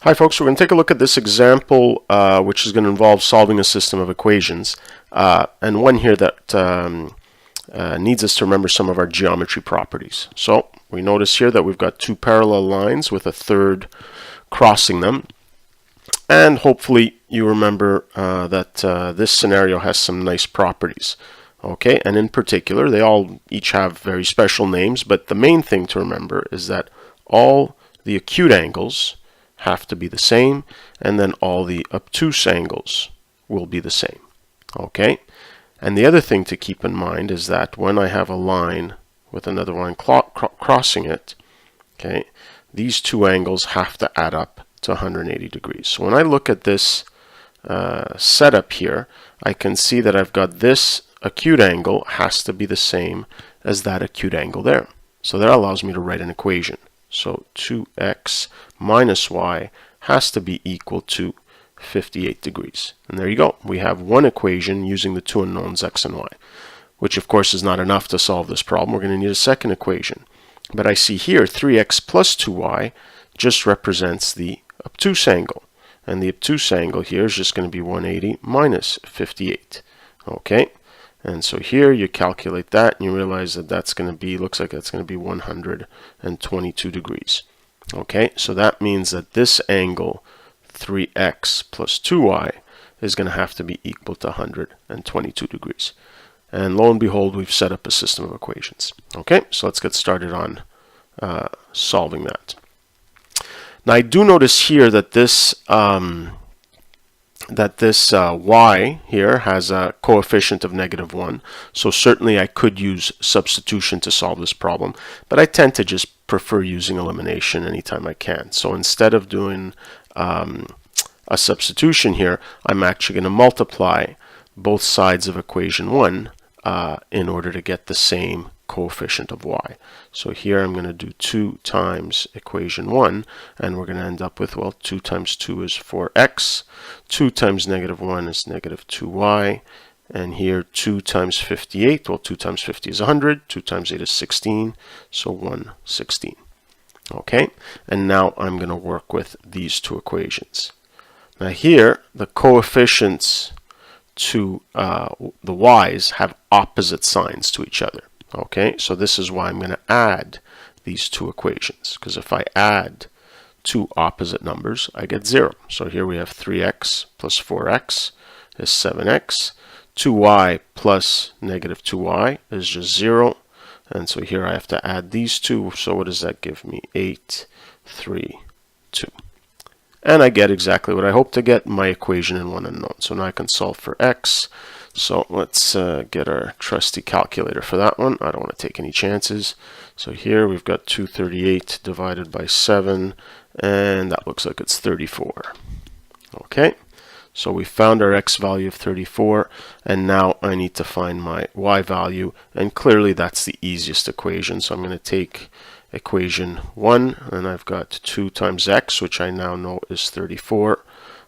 Hi folks, we're going to take a look at this example which is going to involve solving a system of equations and one here that needs us to remember some of our geometry properties. So we notice here that we've got two parallel lines with a third crossing them, and hopefully you remember that this scenario has some nice properties. Okay, and in particular they all each have very special names, but the main thing to remember is that all the acute angles have to be the same, and then all the obtuse angles will be the same. Okay, and the other thing to keep in mind is that when I have a line with another line crossing it, okay, these two angles have to add up to 180 degrees. So when I look at this setup here, I can see that I've got this acute angle has to be the same as that acute angle there. So that allows me to write an equation. So 2x minus y has to be equal to 58 degrees. And there you go. We have one equation using the two unknowns x and y, which of course is not enough to solve this problem. We're going to need a second equation. But I see here 3x plus 2y just represents the obtuse angle. And the obtuse angle here is just going to be 180 minus 58. Okay. And so here you calculate that and you realize that that's going to be, looks like that's going to be 122 degrees. Okay, so that means that this angle 3x plus 2y is going to have to be equal to 122 degrees. And lo and behold, we've set up a system of equations. Okay, so let's get started on solving that. Now I do notice here that this y here has a coefficient of -1, so certainly I could use substitution to solve this problem, but I tend to just prefer using elimination anytime I can. So instead of doing a substitution here, I'm actually going to multiply both sides of equation 1 in order to get the same coefficient of y. So here I'm going to do 2 times equation 1, and we're going to end up with, well, 2 times 2 is 4x, 2 times -1 is -2y, and here 2 times 58, well, 2 times 50 is 100, 2 times 8 is 16, so 116. Okay, and now I'm going to work with these two equations. Now here, the coefficients to the y's have opposite signs to each other. Okay, so this is why I'm going to add these two equations, because if I add two opposite numbers, I get 0. So here we have 3x plus 4x is 7x. 2y plus -2y is just 0. And so here I have to add these two. So what does that give me? 8, 3, 2. And I get exactly what I hope to get, my equation in one unknown. So now I can solve for x. So let's get our trusty calculator for that one. I don't want to take any chances. So here we've got 238 divided by 7, and that looks like it's 34. Okay, so we found our x value of 34, and now I need to find my y value, and clearly that's the easiest equation. So I'm going to take equation 1, and I've got 2 times x, which I now know is 34,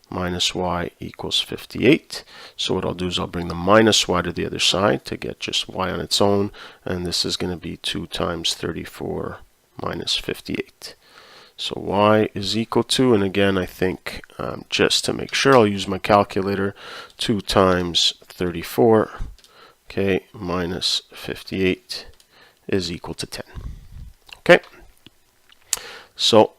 minus y equals 58. So what I'll do is I'll bring the minus y to the other side to get just y on its own, and this is going to be 2 times 34 minus 58. So y is equal to, and again I think just to make sure I'll use my calculator, 2 times 34, okay, minus 58 is equal to 10. Okay, so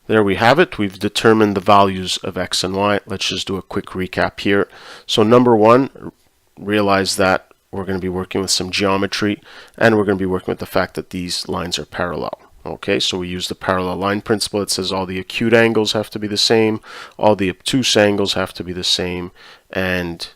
there we have it. We've determined the values of x and y. Let's just do a quick recap here. So number 1, realize that we're going to be working with some geometry, and we're going to be working with the fact that these lines are parallel. Okay, so we use the parallel line principle. It says all the acute angles have to be the same, all the obtuse angles have to be the same, and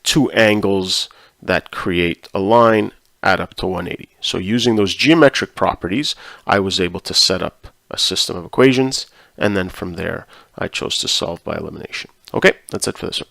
two angles that create a line add up to 180. So using those geometric properties, I was able to set up a system of equations, and then from there I chose to solve by elimination. Okay, that's it for this one.